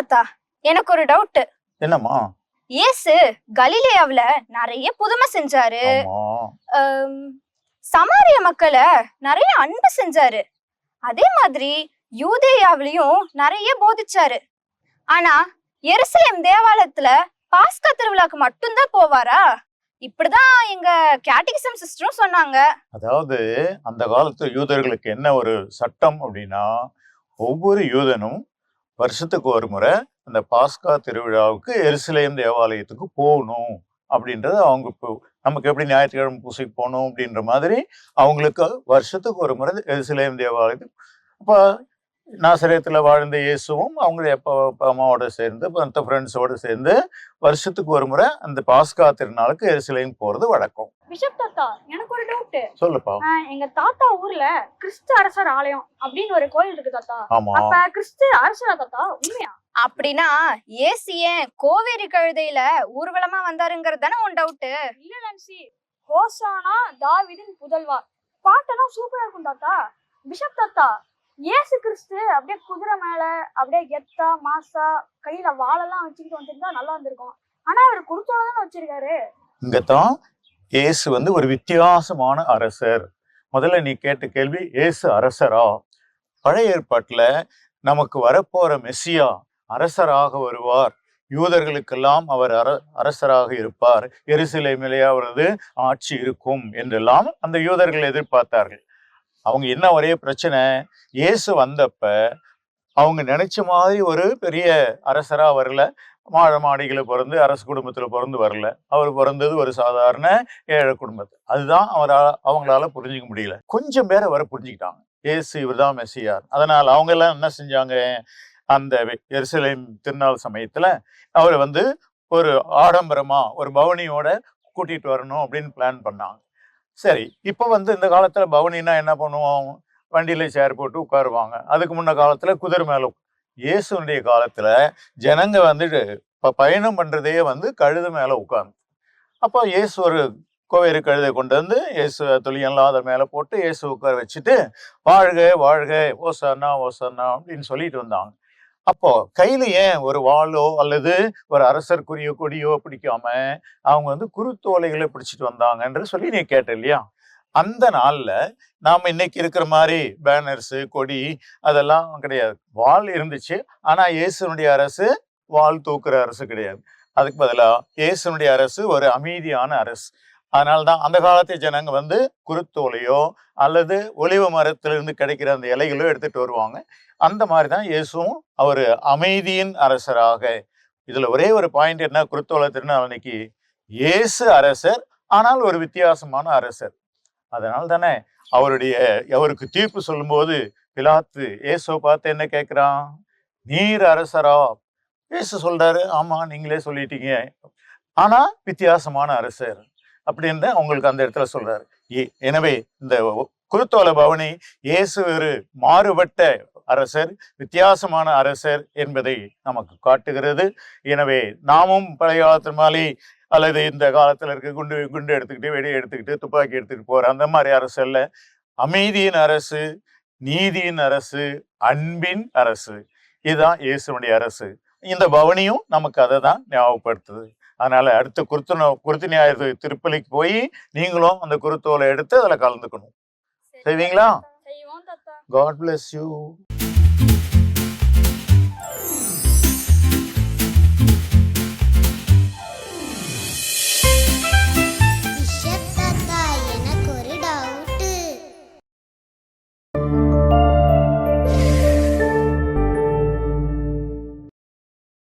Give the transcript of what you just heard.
தாத்தா, எனக்கு ஒரு டவுட். என்னம்மா? இயேசு கலிலேயாவுல நிறைய புதுமை செஞ்சாரு. சமாரிய மக்களை நிறைய அன்பு செஞ்சாரு. அதே மாதிரி யூதேயாவிலையும் நிறைய போதிச்சாரு. ஆனா எருசலேம் தேவாலயத்துல பாஸ்கா திருவிழாக்கு மட்டும்தான் போவாரா? இப்படிதான் எங்க கேட்டிகிசம் சிஸ்டரும் சொன்னாங்க. அதாவது அந்த காலத்து யூதர்களுக்கு என்ன ஒரு சட்டம் அப்படின்னா, ஒவ்வொரு யூதனும் வருஷத்துக்கு ஒரு முறை அந்த பாஸ்கா திருவிழாவுக்கு எருசலேம் தேவாலயத்துக்கு போகணும் அப்படின்றது. அவங்க இப்போ நமக்கு எப்படி ஞாயிற்றுக்கிழமை பூசைக்கு போகணும் அப்படின்ற மாதிரி அவங்களுக்கு வருஷத்துக்கு ஒரு முறை எருசலேம் தேவாலயத்துக்கு. அப்போ நாசரேத்துல வாழ்ந்த இயேசுவும் அவங்களுடைய அப்பா அம்மாவோட சேர்ந்து மற்ற ஃப்ரெண்ட்ஸோடு சேர்ந்து வருஷத்துக்கு ஒரு முறை அந்த பாஸ்கா திருநாளுக்கு எருசலேம் போறது வழக்கம். பிஷப் தாத்தா, எனக்கு ஒரு டவுட். சொல்லுப்பா. எங்க தாத்தா ஊர்ல கிறிஸ்து அரசர் ஆலயம் அப்படின்னு ஒரு கோயில் இருக்கு தாத்தா. ஆமா. அப்ப கிறிஸ்து அரசரா தாத்தா? உண்மையா? அப்படின்னா ஏசு ஏன் கோவேரி கழுதையில ஊர்வலமா வந்தாருங்கிறது தானே உன் டவுட்? இல்ல நான்சி, ஹோசானா தாவீதின் புதல்வா பாட்டெல்லாம் சூப்பரா இருக்கும் தாத்தா. பிஷப் தாத்தா, இயேசு கிறிஸ்து அப்படியே குதிரை மேல அப்படியே கெத்தா மாசா கையில வாழெல்லாம் வச்சுக்கிட்டு வந்துருந்தா நல்லா இருந்திருக்கும். ஆனா அவர் குருத்தோட தானே வச்சிருக்காரு. இங்கதான் இயேசு ஒரு வித்தியாசமான அரசர். முதல்ல நீ கேட்ட கேள்வி, இயேசு அரசரா? பழைய ஏற்பாட்டுல நமக்கு வரப்போற மெசியா அரசராக வருவார், யூதர்களுக்கெல்லாம் அவர் அரசராக இருப்பார், எருசலேமிலே அவரது ஆட்சி இருக்கும் என்றெல்லாம் அந்த யூதர்கள் எதிர்பார்த்தார்கள். அவங்க என்ன ஒரே பிரச்சனை, இயேசு வந்தப்ப அவங்க நினைச்ச மாதிரி ஒரு பெரிய அரசரா வரல. மாடிகளை பிறந்து அரசு குடும்பத்துல பிறந்து வரல. அவர் பிறந்தது ஒரு சாதாரண ஏழை குடும்பத்தில். அதுதான் அவங்களால புரிஞ்சுக்க முடியல. கொஞ்சம் பேரை வர புரிஞ்சுக்கிட்டாங்க, இயேசு இவர் தான் மெசியார். அதனால அவங்க எல்லாம் என்ன செஞ்சாங்க, அந்த எருசலேம் திருநாள் சமயத்துல அவரை ஒரு ஆடம்பரமா ஒரு பவனியோட கூட்டிட்டு வரணும் அப்படின்னு பிளான் பண்ணாங்க. சரி, இப்போ இந்த காலத்துல பவனின்னா என்ன பண்ணுவோம், வண்டியில சேர் போட்டு உட்காருவாங்க. அதுக்கு முன்ன காலத்துல குதிரை மேல. இயேசுனுடைய காலத்துல ஜனங்க பயணம் பண்றதே கழுது மேல உட்கார்ந்து. அப்போ இயேசு ஒரு கோவேறு கழுதை கொண்டு இயேசு துளியெல்லாம் அதை மேல போட்டு இயேசு உட்கார வச்சுட்டு வாழ்க வாழ்க ஓசன்னா ஓசன்னா அப்படின்னு சொல்லிட்டு வந்தாங்க. அப்போ கையில ஏன் ஒரு வாளோ அல்லது ஒரு அரசர்க்குரிய கொடியோ பிடிக்காம அவங்க குருத்தோலைகளை பிடிச்சிட்டு வந்தாங்கன்ற சொல்லி நீ கேட்ட இல்லையா? அந்த நாள்ல நாம இன்னைக்கு இருக்கிற மாதிரி பேனர்ஸ் கொடி அதெல்லாம் கிடையாது. வாள் இருந்துச்சு, ஆனா இயேசுனுடைய அரசு வாள் தூக்குற அரசு கிடையாது. அதுக்கு பதிலா இயேசுனுடைய அரசு ஒரு அமைதியான அரசு. அதனால்தான் அந்த காலத்து ஜனங்க குருத்தோலையோ அல்லது ஒலிவ மரத்திலிருந்து கிடைக்கிற அந்த இலைகளோ எடுத்துட்டு வருவாங்க. அந்த மாதிரிதான் இயேசுவும் அவர் அமைதியின் அரசராக. இதுல ஒரே ஒரு பாயிண்ட் என்ன, குருத்தோலை திருநாள் அன்னைக்கு இயேசு அரசர், ஆனால் ஒரு வித்தியாசமான அரசர். அதனால தானே அவருக்கு தீர்ப்பு சொல்லும் போது பிலாத்து இயேசுவை பார்த்து என்ன கேட்கிறான், நீர் அரசரா? இயேசு சொல்றாரு, ஆமா நீங்களே சொல்லிட்டீங்க, ஆனா வித்தியாசமான அரசர் அப்படின்னு அவங்களுக்கு அந்த இடத்துல சொல்றாரு. எனவே இந்த குருத்தோலை பவனி இயேசு ஒரு மாறுபட்ட அரசர், வித்தியாசமான அரசர் என்பதை நமக்கு காட்டுகிறது. எனவே நாமும் பழைய காலத்து மாதிரி அல்லது இந்த காலத்துல இருக்க குண்டு எடுத்துக்கிட்டு வெடி எடுத்துக்கிட்டு துப்பாக்கி எடுத்துக்கிட்டு போற அந்த மாதிரி அரசு அல்ல. அமைதியின் அரசு, நீதியின் அரசு, அன்பின் அரசு. இதுதான் இயேசுனுடைய அரசு. இந்த பவனியும் நமக்கு அதை தான் ஞாபகப்படுத்துது. அதனால அடுத்த குருத்து ஞாயிறு திருப்பலிக்கு போய் நீங்களும் அந்த குருத்தோலை எடுத்து அதுல கலந்துக்கணும். செய்வீங்களா? God bless you.